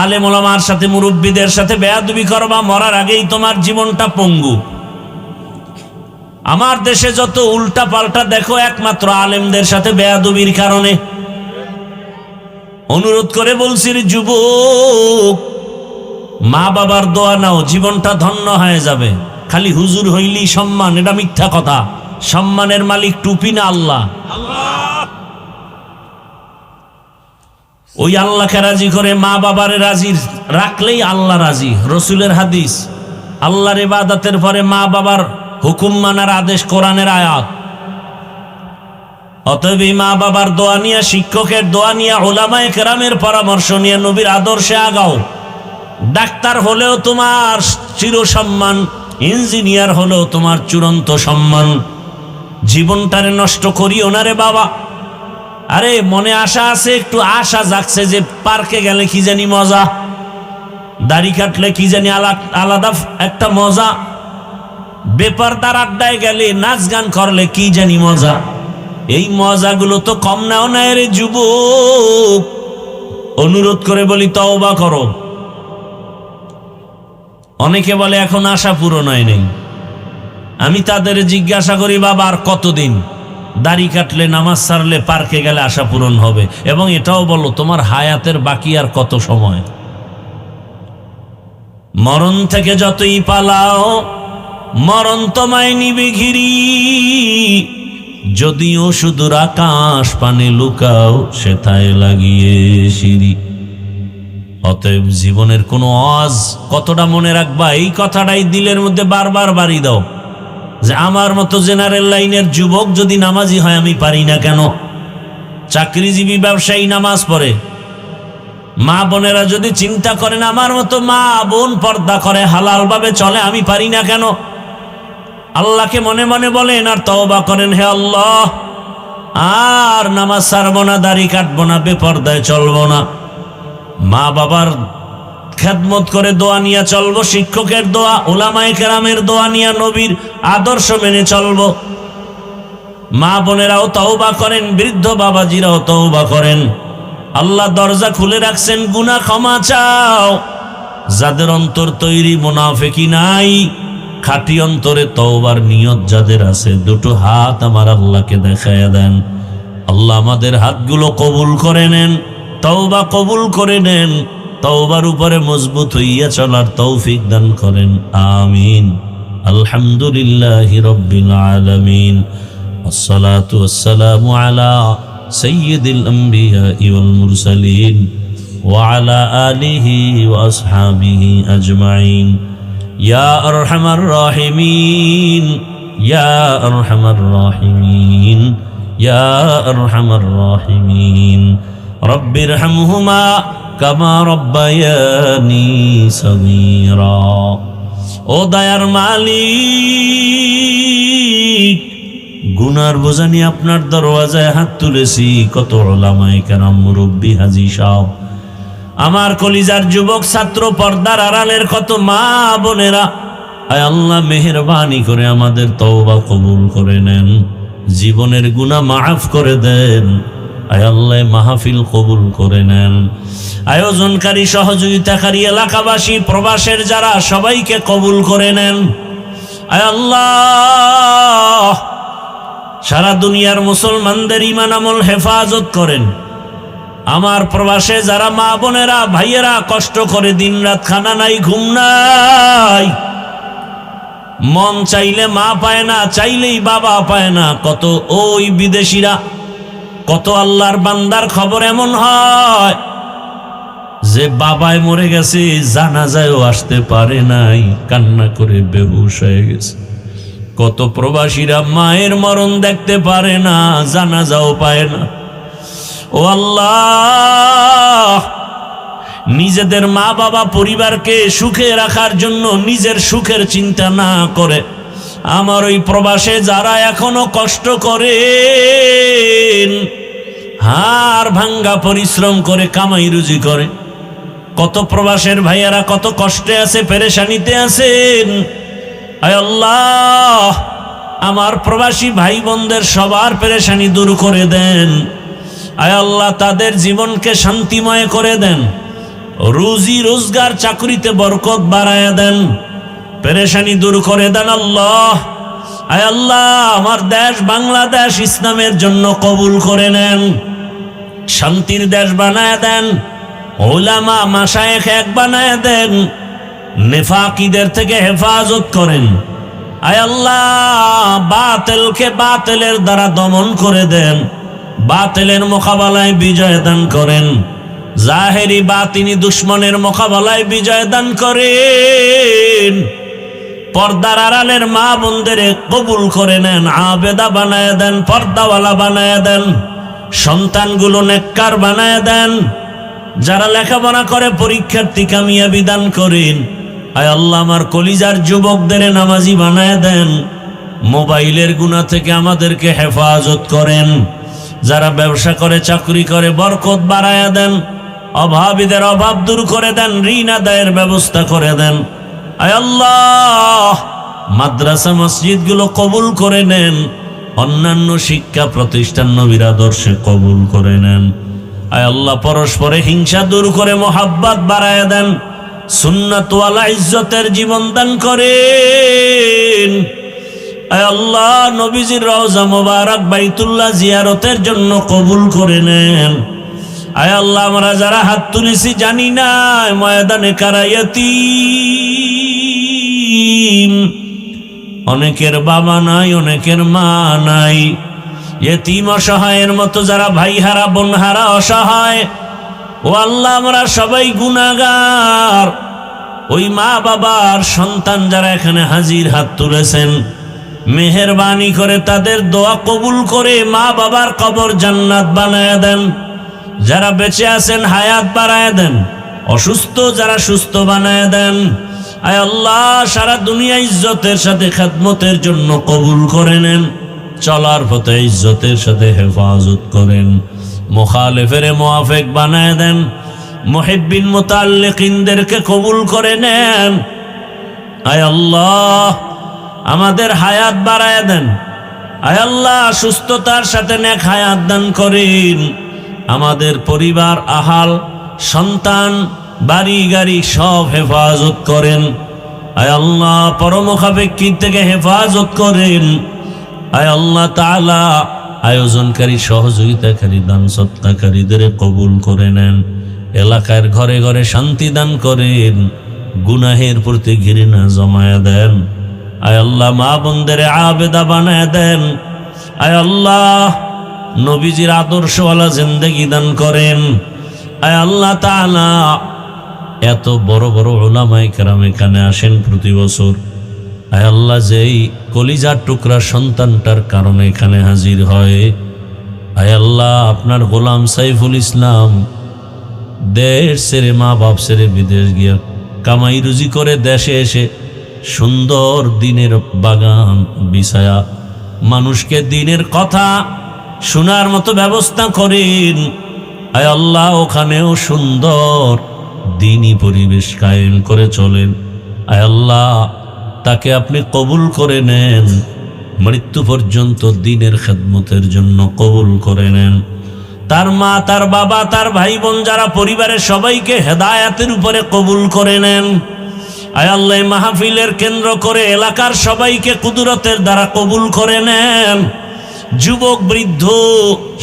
আলেম ওলামার সাথে, মুরব্বীদের সাথে বেয়াদবি করবা, মরার আগেই তোমার জীবনটা পঙ্গু। আমার দেশে যত উল্টা পাল্টা দেখো, একমাত্র আলেমদের সাথে বেয়াদবির কারণে। অনুরোধ করে বলছি যুবক, মা বাবার দোয়া নাও, জীবনটা ধন্য হয়ে যাবে। খালি হুজুর হইলেই সম্মান, এটা মিথ্যা কথা। সম্মানের মালিক টুপি না আল্লাহ। ওই আল্লাহকে রাজি করে মা বাবারে রাজি রাখলেই আল্লাহ রাজি। রসুলের হাদিস, আল্লাহর ইবাদতের পরে মা বাবার হুকুম মানার আদেশ, কোরআনের আয়াত। অতএব মা বাবার দোয়া নিয়ে, শিক্ষকের দোয়া নিয়ে, উলামায়ে কেরামের পরামর্শ নিয়ে নবীর আদর্শে আগাও। ডাক্তার হলেও তোমার চির সম্মান, ইঞ্জিনিয়ার হলেও তোমার চূড়ান্ত সম্মান। জীবনটারে নষ্ট করিও না রে বাবা। আরে মনে আশা আছে, একটু আশা জাগছে যে পার্কে গেলে কি জানি মজা, দাড়ি কাটলে কি জানি আলাদা একটা মজা, বেপরদার আড্ডায় গেলে, নাচ গান করলে কি জানি মজা। এই মজাগুলো তো কম নাও না রে যুবক। অনুরোধ করে বলি তওবা করো। অনেকে বলে এখন আশা পূরণ হয় নাই। আমি তাদের জিজ্ঞাসা করি, বাবা আর কতদিন? দাড়ি কাটলে, নামাজ ছাড়লে, পার্কে গেলে আশা পূরণ হবে? এবং এটাও বলো তোমার হায়াতের বাকি আর কত সময়? মরণ থেকে যতই পালাও, মরণ তোমায় নিবে ঘিরি। যদিও সুদূর আকাশ পানে লুকাও, সেথায় লাগিয়ে সিঁড়ি। অতএব জীবনের কোনো আজ কতটা মনে রাখবা, এই কথাটাই দিলের মধ্যে বারবার বাড়ি দাও যে আমার মতো জেনারেল লাইনের যুবক যদি নামাজি হয়, আমি পারি না কেন? চাকরিজীবী ব্যবসায়ী নামাজ পড়ে, মা বোনেরা যদি চিন্তা করেন আমার মতো মা বোন পর্দা করে, হালাল ভাবে চলে, আমি পারি না কেন? আল্লাহকে মনে মনে বলেন আর তওবা করেন, হে আল্লাহ, আর নামাজ ছাড়বো না, দাড়ি কাটবো না, বেপর্দায় চলবো না। মা বাবার খেদমত করে দোয়া নিয়ে চলবো, শিক্ষকের দোয়া, উলামায়ে কেরামের দোয়া নিয়ে নবীর আদর্শ মেনে চলবো। মা বোনেরাও তওবা করেন, বৃদ্ধ বাবাজিরাও তওবা করেন। আল্লাহ দরজা খুলে রাখছেন, গুনাহ ক্ষমা চাও। যাদের অন্তর তৈরি, মুনাফিকি নাই, খাঁটি অন্তরে তওবার নিয়ত যাদের আছে, দুটো হাত আমার আল্লাহকে দেখায়া দেন। আল্লাহ আমাদের হাতগুলো কবুল করে নেন, তওবা কবুল করে নেন, তওবার উপরে মজবুত হইয়া চলার তৌফিক দান করেন। আমিন। আলহামদুলিল্লাহি রাব্বিল আলামিন। আসসালাতু ওয়াসসালামু আলা সাইয়্যিদিল আমবিয়া ওয়াল মুরসালিন ওয়া আলা আলিহি ওয়া আসহাবিহি আজমাইন। ইয়া আরহামার রাহিমিন, ইয়া আরহামার রাহিমিন, ইয়া আরহামার রাহিমিন। রব্বিরহামহুমা কামা রব্বায়ানি সগীরা। ও দয়ার মালিক, গুনার বোঝা নিয়ে আপনার দরওয়াজায় হাত তুলেছি। কত উলামায়ে কেরাম, মুরব্বী, হাজী সাহেব, আমার কলিজার যুবক ছাত্র, পর্দার আড়ালের কত মা বোনেরা, আয় আল্লাহ মেহেরবানি করে আমাদের তওবা কবুল করে নেন, জীবনের গুনাহ মাফ করে দেন। আয় আল্লাহ মাহফিল কবুল করে নেন। আয়োজনকারী, সহযোগিতাকারী, এলাকাবাসী, প্রবাসের যারা, সবাইকে কবুল করে নেন। আয় আল্লাহ, সারা দুনিয়ার মুসলমানদের ঈমান আমল হেফাজত করেন। আমার প্রবাসে যারা মা বোনেরা ভাইয়েরা কষ্ট করে দিনরাত খানা নাই ঘুম নাই, মন চাইলে মা পায় না, চাইলেই বাবা পায় না, কত ওই বিদেশিরা, কত আল্লাহর বান্দার খবর এমন হয় যে বাবায় মরে গেছে, জানাজায়ও আসতে পারে নাই, কান্না করে বেহুশ হয়ে গেছে। কত প্রবাসীরা মায়ের মরণ দেখতে পারে না, জানাজাও পায় না। ও আল্লাহ, নিজেদের মা বাবা পরিবারকে সুখে রাখার জন্য নিজের সুখের চিন্তা না করে আমার ওই প্রবাসে যারা এখনো কষ্ট করেন, হাড় ভাঙ্গা পরিশ্রম করে কামাই রুজি করে, কত প্রবাসের ভাইয়ারা কত কষ্টে আছে, পেরেশানিতে আছেন। আয় আল্লাহ, আমার প্রবাসী ভাই বোনদের সবার পেরেশানি দূর করে দেন। আয় আল্লাহ, তাদের জীবনকে শান্তিময় করে দেন, রুজি রোজগার চাকরিতে বরকত বাড়ায় দেন, পেরেশানি দূর করে দেন আল্লাহ। আয় আল্লাহ, আমার দেশ বাংলাদেশ ইসলামের জন্য কবুল করে নেন, শান্তির দেশ বানায় দেন, উলামা মাশায়েখ এক বানায় দেন, নেফাকিদের থেকে হেফাজত করেন। আয় আল্লাহ, বাতিলকে বাতিলের দ্বারা দমন করে দেন, বাতিলের মোকাবেলায় বিজয় দান করেন, জাহেরি বাতিনি দুশ্মনের মোকাবেলায় বিজয় দান করেন। পর্দার আড়ালের মা বোনদের কবুল করে নেন, আবেদা বানায় দেন, পর্দাওয়ালা বানায় দেন, সন্তানগুলো নেককার বানায় দেন, যারা লেখাপড়া করে পরীক্ষার্থী কামিয়াবি দান করেন। আয় আল্লাহ, আমার কলিজার যুবকদের নামাজি বানায় দেন, মোবাইলের গুনাহ থেকে আমাদেরকে হেফাজত করেন, যারা ব্যবসা করে চাকরি করে বরকত বাড়ায় দেন, অভাবীদের অভাব দূর করে দেন, ঋণ আদায়ের ব্যবস্থা করে দেন। আয় আল্লাহ, মাদ্রাসা মসজিদগুলো কবুল করে নেন, অন্যান্য শিক্ষা প্রতিষ্ঠান নবীর আদর্শে কবুল করে নেন। আয় আল্লাহ, পরস্পরে হিংসা দূর করে মোহাব্বত বাড়ায় দেন, সুন্নাতওয়ালা ইজ্জতের জীবন দান করেন। আয় আল্লাহ, নবীজির রওজা মোবারক বাইতুল্লাহ জিয়ারতের জন্য কবুল করে নেন। আয় আল্লাহ, আমরা যারা হাত তুলেছি জানি না ময়দানে কারা ইয়তীম, অনেকের বাবা নাই, অনেকের মা নাই, ইয়তীম অসহায়ের মতো যারা ভাই হারা বোন হারা অসহায়, ও আল্লাহ, আমরা সবাই গুনাহগার। ওই মা বাবার সন্তান যারা এখানে হাজির হাত তুলেছেন, মেহেরবানি করে তাদের দোয়া কবুল করে মা বাবার কবর জান্নাত বানায় দেন। যারা বেঁচে আছেন হায়াত বাড়ায় দেন, অসুস্থ যারা সুস্থ বানায় দেন। আয় আল্লাহ, সারা দুনিয়া ইজ্জতের সাথে খেদমতের জন্য কবুল করে নেন, চলার পথে ইজ্জতের সাথে হেফাজত করেন, মুখালেফের মুআফিক বানায় দেন, মুহিব্বিন মুতাআল্লিকিনদেরকে কবুল করে নেন। আয় আল্লাহ, আমাদের হায়াত বাড়ায় দেন। আয় আল্লাহ, সুস্থতার সাথে নেক হায়াত দান করেন। আমাদের পরিবার, আহাল, সন্তান, বাড়ি গাড়ি সব হেফাজত করেন। আয় আল্লাহ, পরমুখাপেক্ষী থেকে হেফাজত করেন। আয় আল্লাহ তাআলা, আয়োজনকারী সহযোগিতাকারী দান সৎকারীদের কবুল করে নেন, এলাকার ঘরে ঘরে শান্তি দান করেন, গুনাহের প্রতি ঘৃণা জমায়া দেন। আয় আল্লাহ, মা বোনদের আবেদা বানায় দেন। আয় আল্লাহ, নবীজির আদর্শওয়ালা জিন্দেগি দান করেন। আয় আল্লাহ তাআলা, এত বড় বড় উলামায়ে কেরাম এখানে আসেন প্রতি বছর। আয় আল্লাহ, যেই কলিজার টুকরা সন্তানটার কারণে এখানে হাজির হয়, আয় আল্লাহ, আপনার গোলাম সাইফুল ইসলাম দেশ ছেড়ে, মা বাপ ছেড়ে বিদেশ গিয়া কামাই রুজি করে দেশে এসে সুন্দর দিনের বাগান বিছায়া মানুষকে দিনের কথা শোনার মতো ব্যবস্থা করেন। আয় আল্লাহ, ওখানেও সুন্দর দিনী পরিবেশ কায়েম করে চলেন। আয় আল্লাহ, তাকে আপনি কবুল করে নেন, মৃত্যু পর্যন্ত দিনের খেদমতের জন্য কবুল করে নেন। তার মা, তার বাবা, তার ভাই বোন যারা পরিবারের সবাইকে হেদায়েতের উপরে কবুল করে নেন। আয় আল্লাহ মাহফিলের কেন্দ্র করে এলাকার সবাইকে কুদরতের দ্বারা কবুল করে নেন, যুবক বৃদ্ধ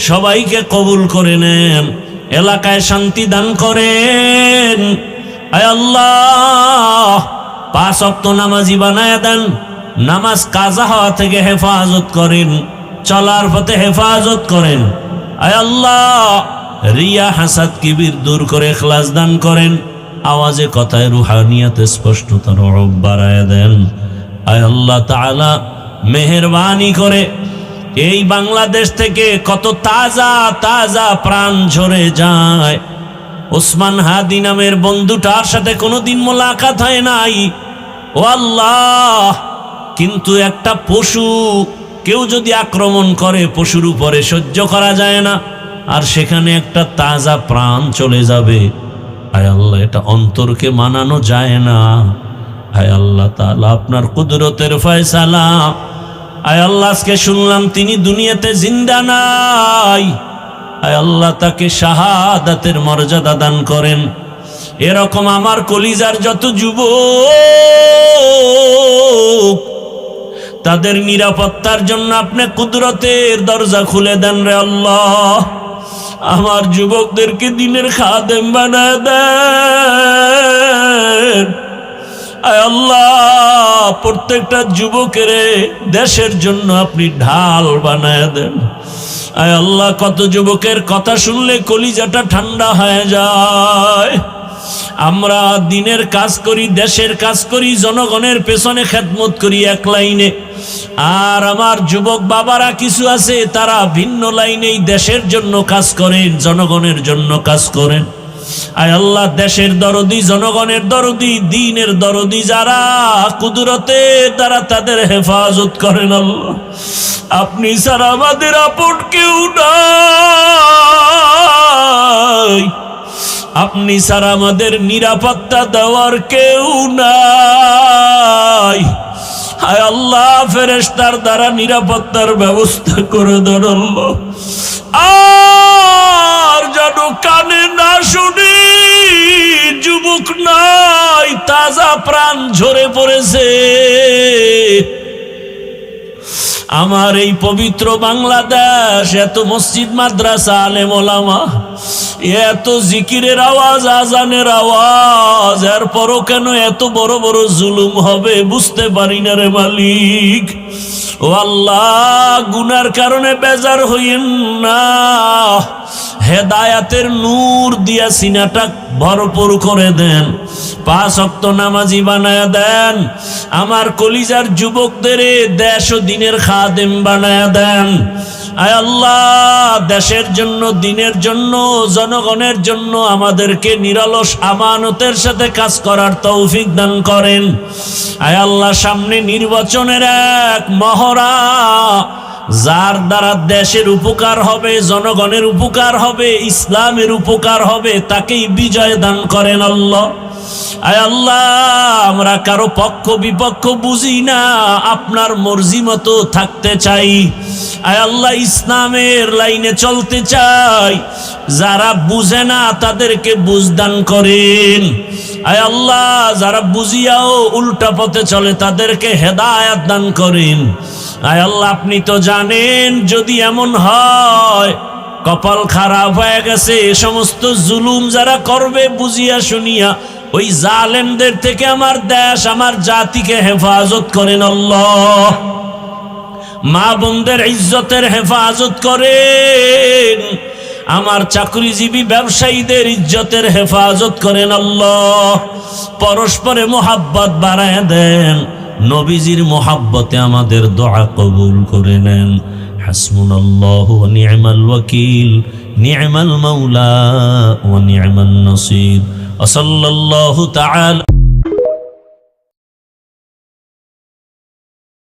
সবাইকে কবুল করে নেন, এলাকায় শান্তি দান করেন। আয় আল্লাহ 5 ওয়াক্ত নামাজি বানায় দেন, নামাজ কাজা হওয়া থেকে হেফাজত করেন, চলার পথে হেফাজত করেন। আয় আল্লাহ রিয়া হাসাদ কিবির দূর করে ইখলাস দান করেন, আওয়াজে কথায় রুহানিয়াতে স্পষ্টতার রব বাড়ায় দেন। আয় আল্লাহ তাআলা মেহেরবানি করে এই বাংলাদেশ থেকে কত তাজা তাজা প্রাণ ঝরে যায়। ওসমান হাদি নামের বন্ধুটার সাথে কোনোদিন মোলাকাত হয় নাই, ও আল্লাহ, কিন্তু একটা পশু কেউ যদি আক্রমণ করে পশুর উপরে সহ্য করা যায় না, আর সেখানে একটা তাজা প্রাণ চলে যাবে। আয় আল্লাহ এটা অন্তরকে মানানো যায় না। আয় আল্লাহ তাআলা আপনার কুদরতের ফয়সালা। আয় আল্লাহ আজকে শুনলাম তিনি দুনিয়াতে জিন্দা নাই। আয় আল্লাহ তাকে শাহাদাতের মর্যাদা দান করেন। এরকম আমার কলিজার যত যুবক তাদের নিরাপত্তার জন্য আপনি কুদরতের দরজা খুলে দেন রে আল্লাহ। আমার যুবকদেরকে দিনের খাদেম বানায় দেন। আয় আল্লাহ প্রত্যেকটা যুবকের দেশের জন্য আপনি ঢাল বানায় দেন। আয় আল্লাহ কত যুবকের কথা শুনলে কলিজাটা ঠান্ডা হয়ে যায়। আমরা দিনের কাজ করি, দেশের কাজ করি, জনগণের পেছনে খেদমত করি এক লাইনে, আর আমার যুবক বাবারা কিছু আছে তারা ভিন্ন লাইনেই দেশের জন্য কাজ করেন, জনগণের জন্য কাজ করেন। আয় আল্লাহ দেশের দরদি, জনগণের দরদি, দ্বীনের দরদি যারা, কুদরতের দ্বারা তাদের হেফাজত করেন আল্লাহ। আপনি ছাড়া আমাদের আপন কেউ নাই, আপনি ছাড়া আমাদের নিরাপত্তা দেওয়ার কেউ নাই। হায় আল্লাহ ফেরেশতার দ্বারা নিরাপত্তার ব্যবস্থা করে দেন আল্লাহ। আর যেন কানে না শুনি, যুবক নাই, তাজা প্রাণ ঝরে পড়েছে। আমার এই পবিত্র বাংলাদেশ, এত মসজিদ মাদ্রাসা আলেম ওলামা, এত জিকিরের আওয়াজ, আজানের আওয়াজ, এরপরও কেন এত বড় বড় জুলুম হবে বুঝতে পারি না রে মালিক। ও আল্লাহ গুনার কারণে বেজার হইয়েন না, হেদায়াতের নূর দিয়া সিনাটা ভরপুর করে দেন, 5 ওয়াক্ত নামাজি বানায়া দেন। আমার কলিজার যুবকদের দেশ ও দিনের খাদেম বানায়া দেন। আয় আল্লাহ দেশের জন্য, দিনের জন্য, জনগণের জন্য আমাদেরকে নিরলস আমানতের সাথে কাজ করার তৌফিক দান করেন। আয় আল্লাহ সামনে নির্বাচনের এক মহড়া, যার দ্বারা দেশের উপকার হবে, জনগণের উপকার হবে, ইসলামের উপকার হবে, তাকেই বিজয় দান করেন আল্লাহ। আয় আল্লাহ আমরা কারো পক্ষ বিপক্ষ বুঝি না, আপনার মর্জি মতো থাকতে চাই। আয় আল্লাহ ইসলামের লাইনে চলতে চাই, যারা বুঝে না তাদেরকে বুঝ দান করেন। আয় আল্লাহ যারা বুঝিয়াও উল্টা পথে চলে তাদেরকে হেদায়াত দান করেন। আয় আল্লাহ আপনি তো জানেন, যদি এমন হয় কপাল খারাপ হয়ে গেছে, এ সমস্ত জুলুম যারা করবে বুঝিয়া শুনিয়া, ওই জালেমদের থেকে আমার দেশ, আমার জাতিকে হেফাজত করেন আল্লাহ। মা বোনদের ইজ্জতের হেফাজত করেন, আমার চাকরিজীবী ব্যবসায়ীদের ইজ্জতের হেফাজত করেন আল্লাহ। পরস্পরে মোহাব্বত বাড়ায় দেন, নবীজির মোহাব্বতে আমাদের দোয়া কবুল করে নেন। হাসবুনাল্লাহু ওয়া নি'মাল ওয়াকিল, নি'মাল মাওলা ওয়া নি'মান নাসির। ওয়া সাল্লাল্লাহু তাআলা